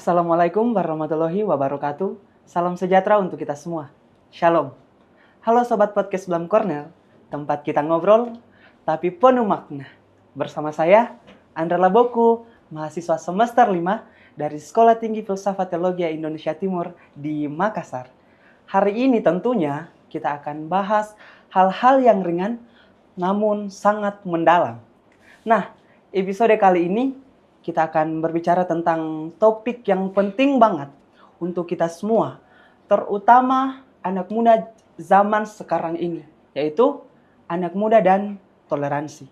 Assalamualaikum warahmatullahi wabarakatuh. Salam sejahtera untuk kita semua. Shalom. Halo Sobat Podcast Blam Cornell, tempat kita ngobrol, tapi penuh makna. Bersama saya, Andra Laboku, mahasiswa semester 5 dari Sekolah Tinggi Filsafat Teologi Indonesia Timur di Makassar. Hari ini tentunya kita akan bahas hal-hal yang ringan, namun sangat mendalam. Nah, episode kali ini kita akan berbicara tentang topik yang penting banget untuk kita semua, terutama anak muda zaman sekarang ini, yaitu anak muda dan toleransi.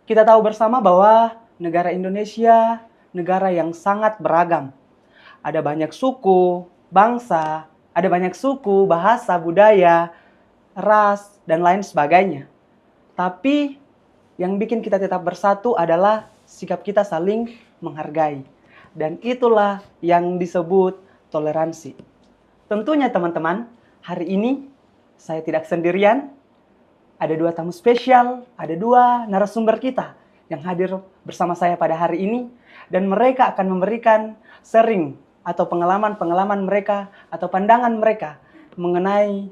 Kita tahu bersama bahwa negara Indonesia negara yang sangat beragam. Ada banyak suku, bangsa, ada banyak suku, bahasa, budaya, ras, dan lain sebagainya. Tapi yang bikin kita tetap bersatu adalah sikap kita saling menghargai. Dan itulah yang disebut toleransi. Tentunya teman-teman, hari ini saya tidak sendirian. Ada dua tamu spesial, ada dua narasumber kita yang hadir bersama saya pada hari ini. Dan mereka akan memberikan sharing atau pengalaman-pengalaman mereka atau pandangan mereka mengenai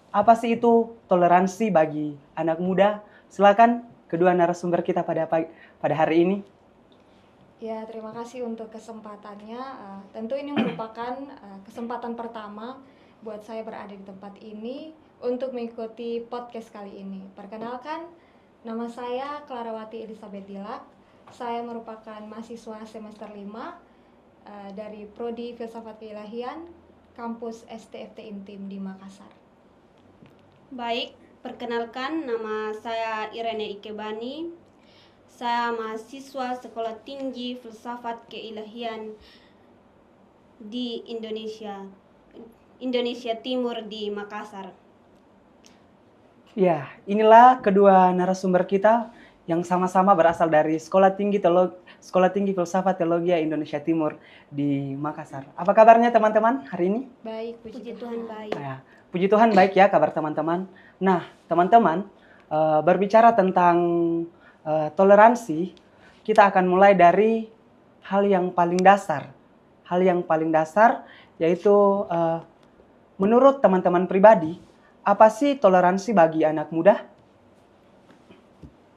apa sih itu toleransi bagi anak muda. Silakan kedua narasumber kita pada hari ini. Ya, terima kasih untuk kesempatannya. Tentu ini merupakan kesempatan pertama buat saya berada di tempat ini untuk mengikuti podcast kali ini. Perkenalkan, nama saya Clarawati Elizabeth Dilak. Saya merupakan mahasiswa semester 5 dari Prodi Filsafat Keilahian, kampus STFT Intim di Makassar. Baik, perkenalkan nama saya Irene Ikebani. Saya mahasiswa Sekolah Tinggi Filsafat Keilahian di Indonesia Timur di Makassar. Ya, inilah kedua narasumber kita yang sama-sama berasal dari Sekolah Tinggi Filsafat Teologi Indonesia Timur di Makassar. Apa kabarnya teman-teman hari ini? Baik, Puji Tuhan baik. Ya, puji Tuhan baik ya kabar teman-teman. Nah, teman-teman, berbicara tentang toleransi, kita akan mulai dari hal yang paling dasar. Hal yang paling dasar yaitu menurut teman-teman pribadi, apa sih toleransi bagi anak muda?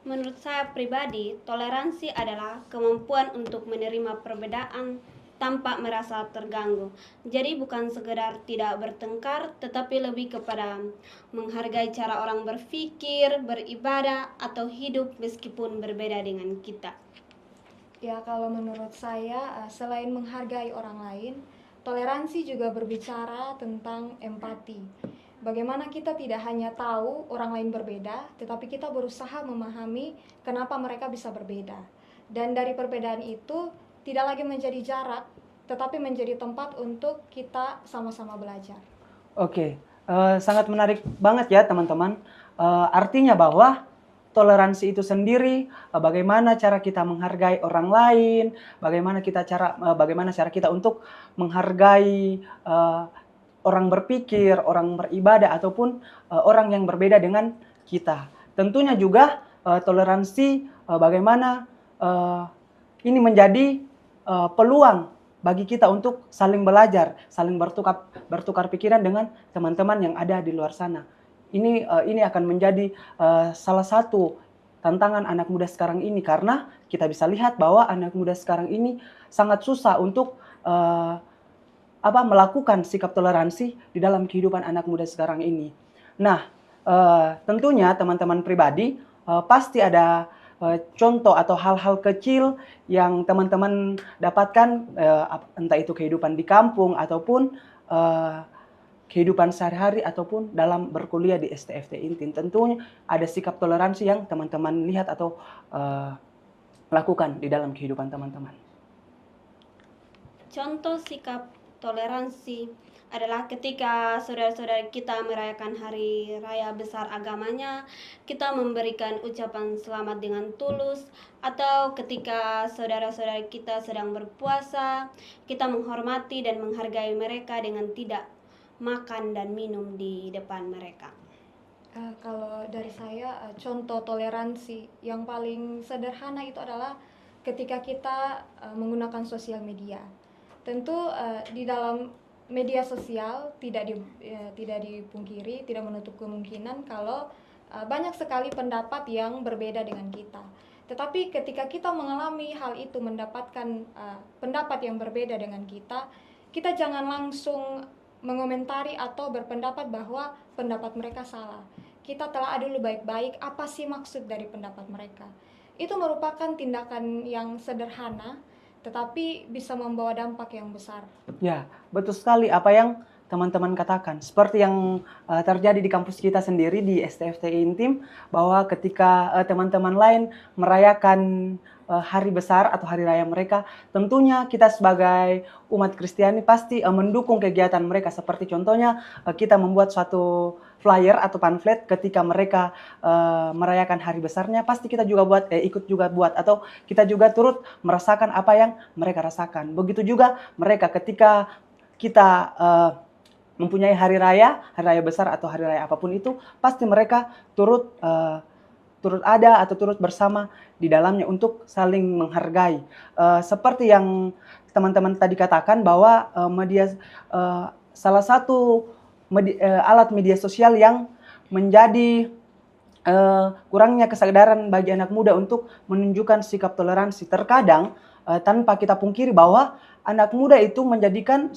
Menurut saya pribadi, toleransi adalah kemampuan untuk menerima perbedaan tanpa merasa terganggu. Jadi bukan sekedar tidak bertengkar, tetapi lebih kepada menghargai cara orang berpikir, beribadah, atau hidup meskipun berbeda dengan kita. Ya, kalau menurut saya, selain menghargai orang lain, toleransi juga berbicara tentang empati. Bagaimana kita tidak hanya tahu orang lain berbeda, tetapi kita berusaha memahami kenapa mereka bisa berbeda. Dan dari perbedaan itu, tidak lagi menjadi jarak, tetapi menjadi tempat untuk kita sama-sama belajar. Oke, sangat menarik banget ya teman-teman. Artinya bahwa toleransi itu sendiri, bagaimana cara kita menghargai orang lain, bagaimana cara kita untuk menghargai orang berpikir, orang beribadah ataupun orang yang berbeda dengan kita. Tentunya juga toleransi bagaimana ini menjadi peluang bagi kita untuk saling belajar, saling bertukar pikiran dengan teman-teman yang ada di luar sana. Ini akan menjadi salah satu tantangan anak muda sekarang ini, karena kita bisa lihat bahwa anak muda sekarang ini sangat susah untuk melakukan sikap toleransi di dalam kehidupan anak muda sekarang ini. Nah, tentunya teman-teman pribadi pasti ada contoh atau hal-hal kecil yang teman-teman dapatkan, entah itu kehidupan di kampung ataupun kehidupan sehari-hari ataupun dalam berkuliah di STFT Intim. Tentunya ada sikap toleransi yang teman-teman lihat atau lakukan di dalam kehidupan teman-teman. Contoh sikap toleransi adalah ketika saudara-saudara kita merayakan hari raya besar agamanya, kita memberikan ucapan selamat dengan tulus, atau ketika saudara-saudara kita sedang berpuasa, kita menghormati dan menghargai mereka dengan tidak makan dan minum di depan mereka. Kalau dari saya, contoh toleransi yang paling sederhana itu adalah ketika kita menggunakan sosial media. Tentu di dalam media sosial tidak dipungkiri, tidak menutup kemungkinan kalau banyak sekali pendapat yang berbeda dengan kita. Tetapi ketika kita mengalami hal itu, mendapatkan pendapat yang berbeda dengan kita jangan langsung mengomentari atau berpendapat bahwa pendapat mereka salah. Kita telah dulu baik-baik apa sih maksud dari pendapat mereka. Itu merupakan tindakan yang sederhana, tetapi bisa membawa dampak yang besar. Ya, betul sekali apa yang teman-teman katakan. Seperti yang terjadi di kampus kita sendiri di STFTI Intim, bahwa ketika teman-teman lain merayakan hari besar atau hari raya mereka, tentunya kita sebagai umat Kristiani pasti mendukung kegiatan mereka. Seperti contohnya kita membuat suatu flyer atau pamflet ketika mereka merayakan hari besarnya, pasti kita juga ikut juga buat, atau kita juga turut merasakan apa yang mereka rasakan. Begitu juga mereka ketika kita mempunyai hari raya besar atau hari raya apapun itu, pasti mereka turut ada atau turut bersama di dalamnya untuk saling menghargai. Seperti yang teman-teman tadi katakan bahwa salah satu alat media sosial yang menjadi kurangnya kesadaran bagi anak muda untuk menunjukkan sikap toleransi. Terkadang tanpa kita pungkiri bahwa anak muda itu menjadikan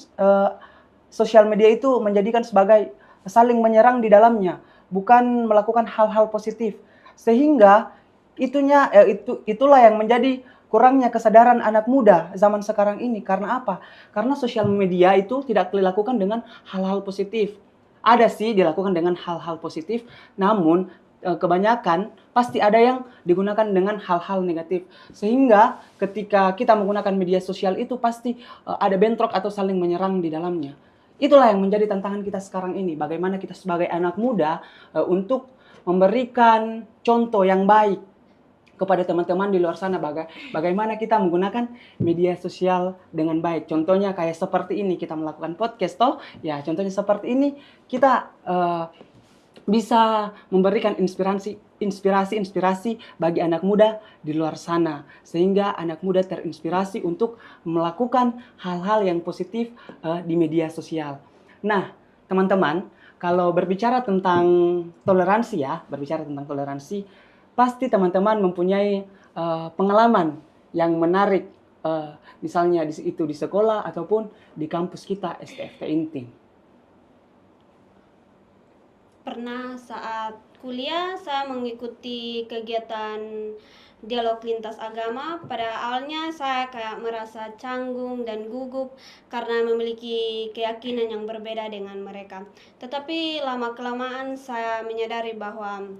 sosial media itu menjadikan sebagai saling menyerang di dalamnya, bukan melakukan hal-hal positif. Sehingga itulah yang menjadi kurangnya kesadaran anak muda zaman sekarang ini. Karena apa? Karena sosial media itu tidak dilakukan dengan hal-hal positif. Ada sih dilakukan dengan hal-hal positif, namun kebanyakan pasti ada yang digunakan dengan hal-hal negatif. Sehingga ketika kita menggunakan media sosial itu pasti ada bentrok atau saling menyerang di dalamnya. Itulah yang menjadi tantangan kita sekarang ini. Bagaimana kita sebagai anak muda untuk memberikan contoh yang baik kepada teman-teman di luar sana, bagaimana kita menggunakan media sosial dengan baik. Contohnya kayak seperti ini, kita melakukan podcast toh, ya contohnya seperti ini kita bisa memberikan inspirasi bagi anak muda di luar sana, sehingga anak muda terinspirasi untuk melakukan hal-hal yang positif di media sosial. Nah, teman-teman, kalau berbicara tentang toleransi, pasti teman-teman mempunyai pengalaman yang menarik, misalnya di sekolah ataupun di kampus kita STFT Intim. Pernah saat kuliah saya mengikuti kegiatan dialog lintas agama. Pada awalnya saya kayak merasa canggung dan gugup karena memiliki keyakinan yang berbeda dengan mereka. Tetapi lama-kelamaan saya menyadari bahwa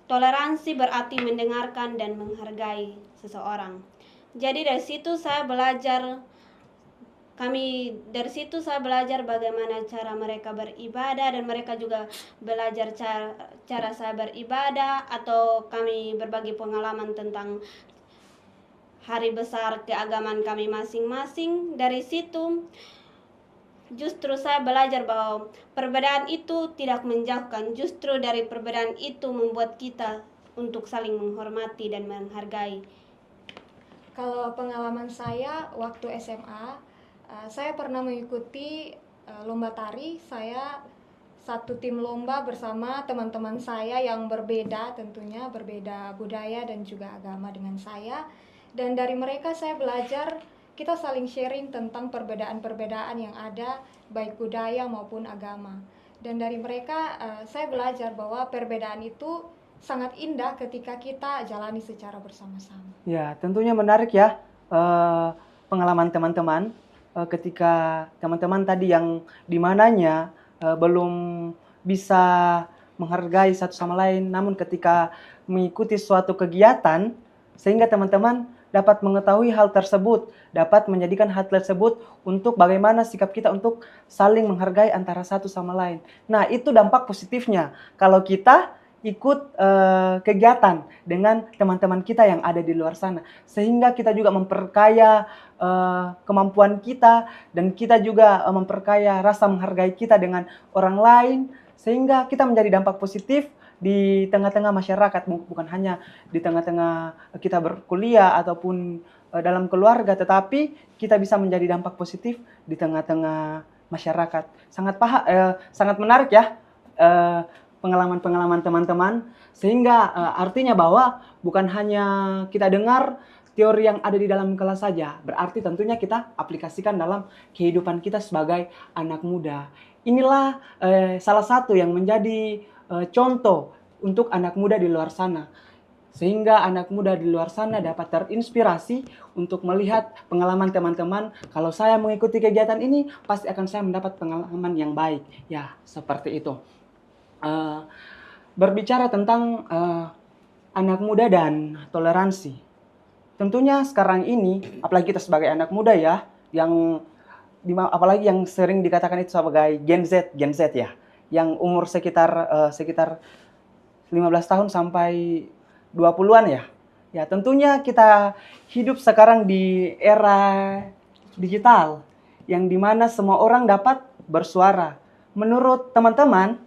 toleransi berarti mendengarkan dan menghargai seseorang. Jadi dari situ saya belajar bagaimana cara mereka beribadah, dan mereka juga belajar cara saya beribadah, atau kami berbagi pengalaman tentang hari besar keagamaan kami masing-masing. Dari situ justru saya belajar bahwa perbedaan itu tidak menjauhkan, justru dari perbedaan itu membuat kita untuk saling menghormati dan menghargai. Kalau pengalaman saya waktu SMA, saya pernah mengikuti lomba tari. Saya satu tim lomba bersama teman-teman saya yang berbeda, tentunya berbeda budaya dan juga agama dengan saya. Dan dari mereka saya belajar, kita saling sharing tentang perbedaan-perbedaan yang ada, baik budaya maupun agama. Dan dari mereka saya belajar bahwa perbedaan itu sangat indah ketika kita jalani secara bersama-sama. Ya, tentunya menarik ya pengalaman teman-teman. Ketika teman-teman tadi yang dimananya belum bisa menghargai satu sama lain, namun ketika mengikuti suatu kegiatan, sehingga teman-teman dapat mengetahui hal tersebut, dapat menjadikan hal tersebut untuk bagaimana sikap kita untuk saling menghargai antara satu sama lain. Nah, itu dampak positifnya kalau kita ikut kegiatan dengan teman-teman kita yang ada di luar sana, sehingga kita juga memperkaya kemampuan kita, dan kita juga memperkaya rasa menghargai kita dengan orang lain, sehingga kita menjadi dampak positif di tengah-tengah masyarakat, bukan hanya di tengah-tengah kita berkuliah ataupun dalam keluarga, tetapi kita bisa menjadi dampak positif di tengah-tengah masyarakat. Sangat menarik ya pengalaman-pengalaman teman-teman, sehingga artinya bahwa bukan hanya kita dengar teori yang ada di dalam kelas saja, berarti tentunya kita aplikasikan dalam kehidupan kita sebagai anak muda. Inilah salah satu yang menjadi contoh untuk anak muda di luar sana, sehingga anak muda di luar sana dapat terinspirasi untuk melihat pengalaman teman-teman. Kalau saya mengikuti kegiatan ini, pasti akan saya mendapat pengalaman yang baik. Ya, seperti itu. Berbicara tentang anak muda dan toleransi. Tentunya sekarang ini, apalagi kita sebagai anak muda ya, apalagi yang sering dikatakan itu sebagai Gen Z ya, yang umur sekitar 15 tahun sampai 20-an ya. Ya, tentunya kita hidup sekarang di era digital yang dimana semua orang dapat bersuara. Menurut teman-teman,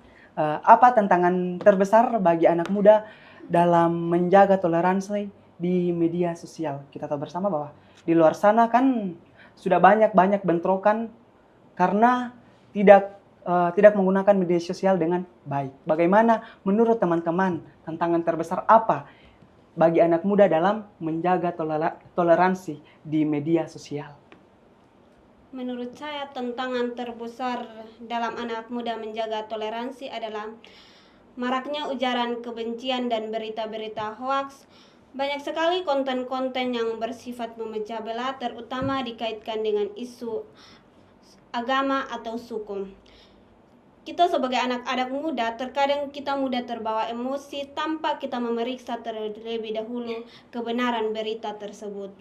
apa tantangan terbesar bagi anak muda dalam menjaga toleransi di media sosial? Kita tahu bersama bahwa di luar sana kan sudah banyak bentrokan karena tidak menggunakan media sosial dengan baik. Bagaimana menurut teman-teman tantangan terbesar apa bagi anak muda dalam menjaga toleransi di media sosial? Menurut saya tantangan terbesar dalam anak muda menjaga toleransi adalah maraknya ujaran kebencian dan berita-berita hoaks. Banyak sekali konten-konten yang bersifat memecah belah, terutama dikaitkan dengan isu agama atau suku. Kita sebagai anak-anak muda, terkadang kita mudah terbawa emosi tanpa kita memeriksa terlebih dahulu kebenaran berita tersebut.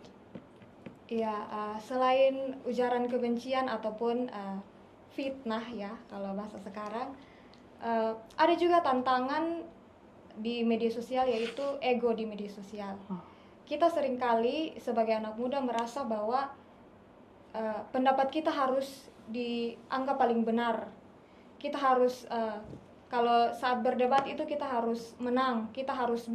Ya, selain ujaran kebencian ataupun fitnah ya, kalau bahasa sekarang, ada juga tantangan di media sosial, yaitu ego di media sosial. Kita seringkali sebagai anak muda merasa bahwa pendapat kita harus dianggap paling benar. Kita harus kalau saat berdebat itu kita harus menang, kita harus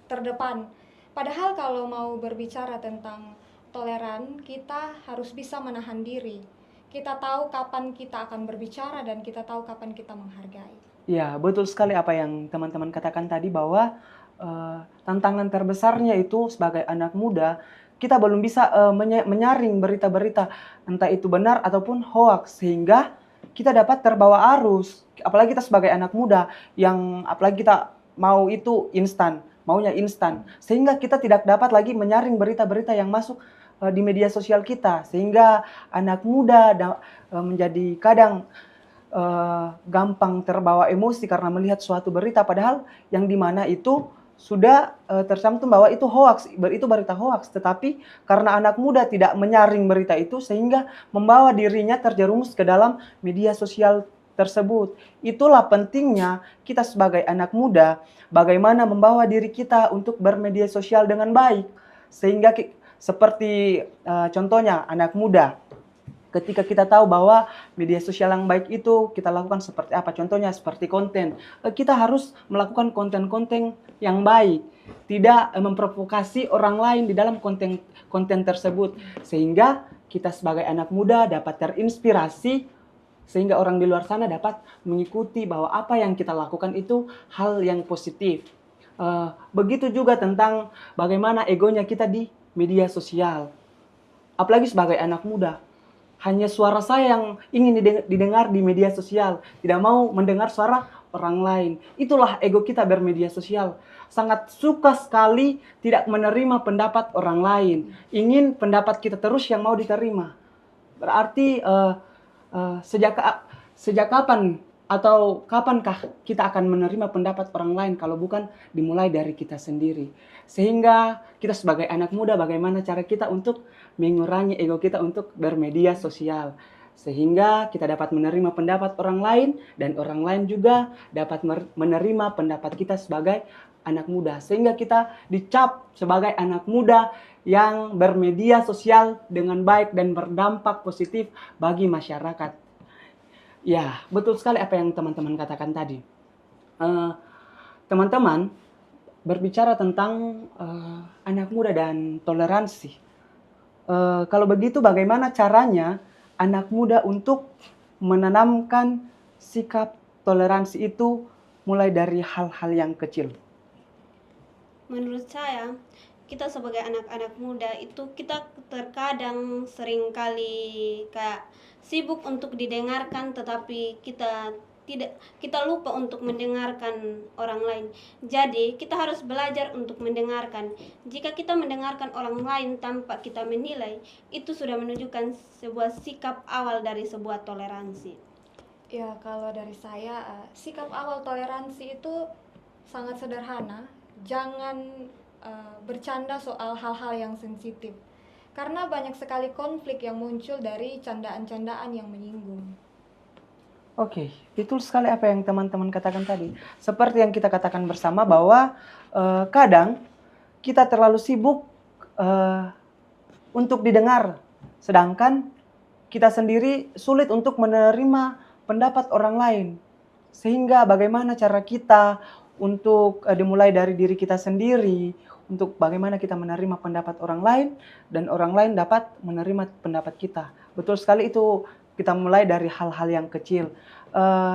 terdepan. Padahal kalau mau berbicara tentang toleran, kita harus bisa menahan diri. Kita tahu kapan kita akan berbicara dan kita tahu kapan kita menghargai. Ya, betul sekali apa yang teman-teman katakan tadi, bahwa tantangan terbesarnya itu sebagai anak muda, kita belum bisa menyaring berita-berita, entah itu benar ataupun hoaks, sehingga kita dapat terbawa arus. Apalagi kita sebagai anak muda, yang apalagi kita maunya instan, sehingga kita tidak dapat lagi menyaring berita-berita yang masuk di media sosial kita, sehingga anak muda menjadi kadang gampang terbawa emosi karena melihat suatu berita, padahal yang dimana itu sudah tercantum bahwa itu berita hoaks, tetapi karena anak muda tidak menyaring berita itu, sehingga membawa dirinya terjerumus ke dalam media sosial tersebut. Itulah pentingnya kita sebagai anak muda, bagaimana membawa diri kita untuk bermedia sosial dengan baik, sehingga seperti contohnya anak muda, ketika kita tahu bahwa media sosial yang baik itu kita lakukan seperti apa, contohnya seperti konten, kita harus melakukan konten-konten yang baik, tidak memprovokasi orang lain di dalam konten tersebut, sehingga kita sebagai anak muda dapat terinspirasi, sehingga orang di luar sana dapat mengikuti bahwa apa yang kita lakukan itu hal yang positif. Begitu juga tentang bagaimana egonya kita di media sosial, apalagi sebagai anak muda. Hanya suara saya yang ingin didengar di media sosial, tidak mau mendengar suara orang lain. Itulah ego kita bermedia sosial. Sangat suka sekali tidak menerima pendapat orang lain. Ingin pendapat kita terus yang mau diterima. Berarti sejak kapan atau kapankah kita akan menerima pendapat orang lain kalau bukan dimulai dari kita sendiri. Sehingga kita sebagai anak muda, bagaimana cara kita untuk mengurangi ego kita untuk bermedia sosial, sehingga kita dapat menerima pendapat orang lain, dan orang lain juga dapat menerima pendapat kita sebagai anak muda, sehingga kita dicap sebagai anak muda yang bermedia sosial dengan baik dan berdampak positif bagi masyarakat. Ya, betul sekali apa yang teman-teman katakan tadi. teman-teman berbicara tentang anak muda dan toleransi. Kalau begitu bagaimana caranya anak muda untuk menanamkan sikap toleransi itu mulai dari hal-hal yang kecil? Menurut saya, kita sebagai anak-anak muda itu kita terkadang seringkali kayak sibuk untuk didengarkan, tetapi kita lupa untuk mendengarkan orang lain. Jadi kita harus belajar untuk mendengarkan. Jika kita mendengarkan orang lain tanpa kita menilai, itu sudah menunjukkan sebuah sikap awal dari sebuah toleransi. Ya, kalau dari saya, sikap awal toleransi itu sangat sederhana. Jangan bercanda soal hal-hal yang sensitif. Karena banyak sekali konflik yang muncul dari candaan-candaan yang menyinggung. Oke, betul sekali apa yang teman-teman katakan tadi. Seperti yang kita katakan bersama bahwa kadang kita terlalu sibuk untuk didengar, sedangkan kita sendiri sulit untuk menerima pendapat orang lain. Sehingga bagaimana cara kita untuk dimulai dari diri kita sendiri, untuk bagaimana kita menerima pendapat orang lain, dan orang lain dapat menerima pendapat kita. Betul sekali itu, kita mulai dari hal-hal yang kecil.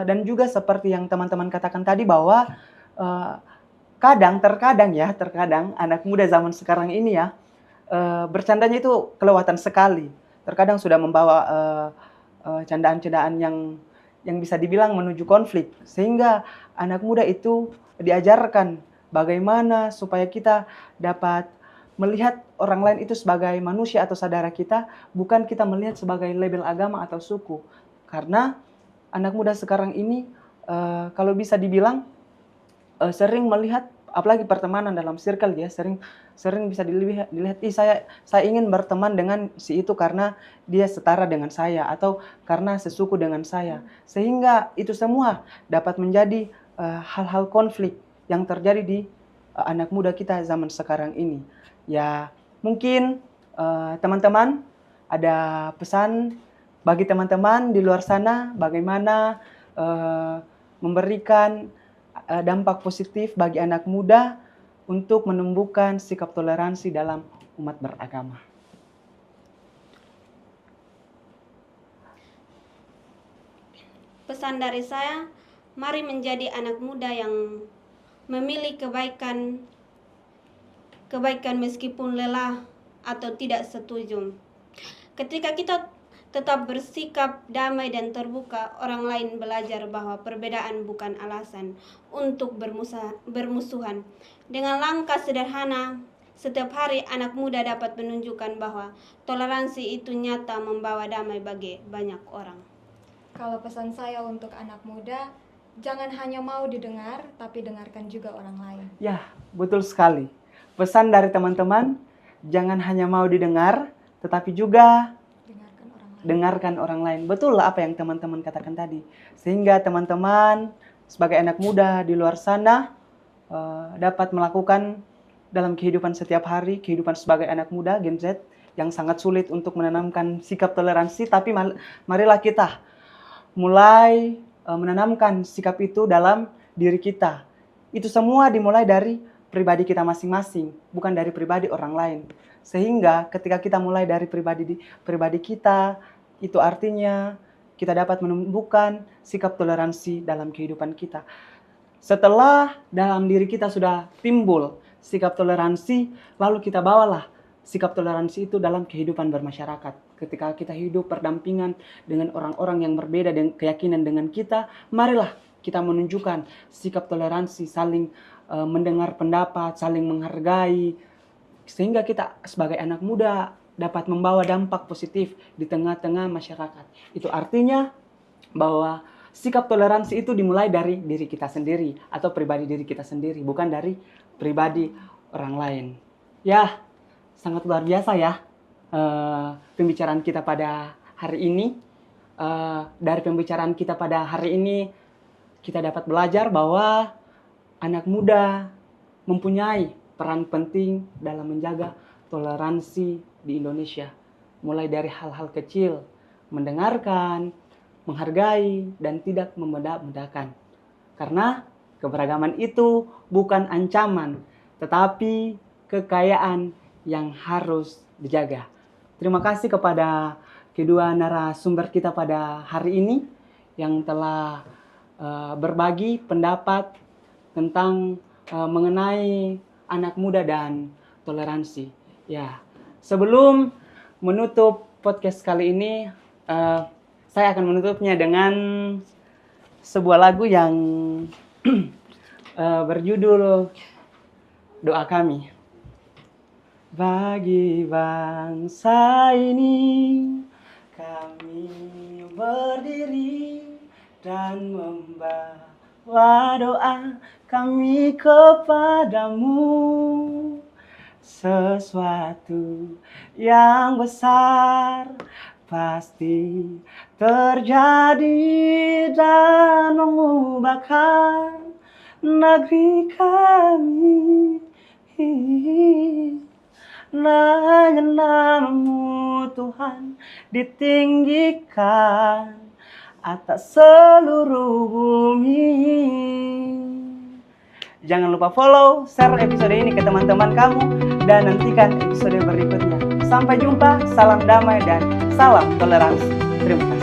Dan juga seperti yang teman-teman katakan tadi bahwa terkadang anak muda zaman sekarang ini ya, bercandanya itu kelewatan sekali. Terkadang sudah membawa candaan-candaan yang bisa dibilang menuju konflik. Sehingga anak muda itu diajarkan bagaimana supaya kita dapat melihat orang lain itu sebagai manusia atau saudara kita, bukan kita melihat sebagai label agama atau suku. Karena anak muda sekarang ini kalau bisa dibilang sering melihat, apalagi pertemanan dalam circle ya, sering bisa dilihat saya ingin berteman dengan si itu karena dia setara dengan saya atau karena sesuku dengan saya. Sehingga itu semua dapat menjadi hal-hal konflik yang terjadi di anak muda kita zaman sekarang ini. Ya, mungkin teman-teman ada pesan bagi teman-teman di luar sana bagaimana memberikan dampak positif bagi anak muda untuk menumbuhkan sikap toleransi dalam umat beragama. Pesan dari saya, mari menjadi anak muda yang memilih kebaikan meskipun lelah atau tidak setuju. Ketika kita tetap bersikap damai dan terbuka, orang lain belajar bahwa perbedaan bukan alasan untuk bermusuhan. Dengan langkah sederhana, setiap hari anak muda dapat menunjukkan bahwa toleransi itu nyata membawa damai bagi banyak orang. Kalau pesan saya untuk anak muda, jangan hanya mau didengar, tapi dengarkan juga orang lain. Ya, betul sekali. Pesan dari teman-teman, jangan hanya mau didengar, tetapi juga dengarkan orang lain. Betul apa yang teman-teman katakan tadi. Sehingga teman-teman sebagai anak muda di luar sana dapat melakukan dalam kehidupan setiap hari, kehidupan sebagai anak muda Gen Z yang sangat sulit untuk menanamkan sikap toleransi, tapi marilah kita mulai menanamkan sikap itu dalam diri kita. Itu semua dimulai dari pribadi kita masing-masing, bukan dari pribadi orang lain. Sehingga ketika kita mulai dari pribadi kita, itu artinya kita dapat menumbuhkan sikap toleransi dalam kehidupan kita. Setelah dalam diri kita sudah timbul sikap toleransi, lalu kita bawalah sikap toleransi itu dalam kehidupan bermasyarakat. Ketika kita hidup berdampingan dengan orang-orang yang berbeda dengan keyakinan dengan kita, marilah kita menunjukkan sikap toleransi, saling mendengar pendapat, saling menghargai, sehingga kita sebagai anak muda dapat membawa dampak positif di tengah-tengah masyarakat. Itu artinya bahwa sikap toleransi itu dimulai dari diri kita sendiri atau pribadi diri kita sendiri, bukan dari pribadi orang lain. Ya, sangat luar biasa ya pembicaraan kita pada hari ini. Dari pembicaraan kita pada hari ini, kita dapat belajar bahwa anak muda mempunyai peran penting dalam menjaga toleransi di Indonesia. Mulai dari hal-hal kecil, mendengarkan, menghargai, dan tidak membedak-bedakan. Karena keberagaman itu bukan ancaman, tetapi kekayaan yang harus dijaga. Terima kasih kepada kedua narasumber kita pada hari ini yang telah berbagi pendapat tentang mengenai anak muda dan toleransi. Ya, sebelum menutup podcast kali ini, saya akan menutupnya dengan sebuah lagu yang berjudul Doa Kami. Bagi bangsa ini kami berdiri dan membawa doa kami kepadamu. Sesuatu yang besar pasti terjadi dan mengubahkan negeri kami. Hanya nama-Mu Tuhan ditinggikan atas seluruh bumi. Jangan lupa follow, share episode ini ke teman-teman kamu, dan nantikan episode berikutnya. Sampai jumpa, salam damai dan salam toleransi. Terima kasih.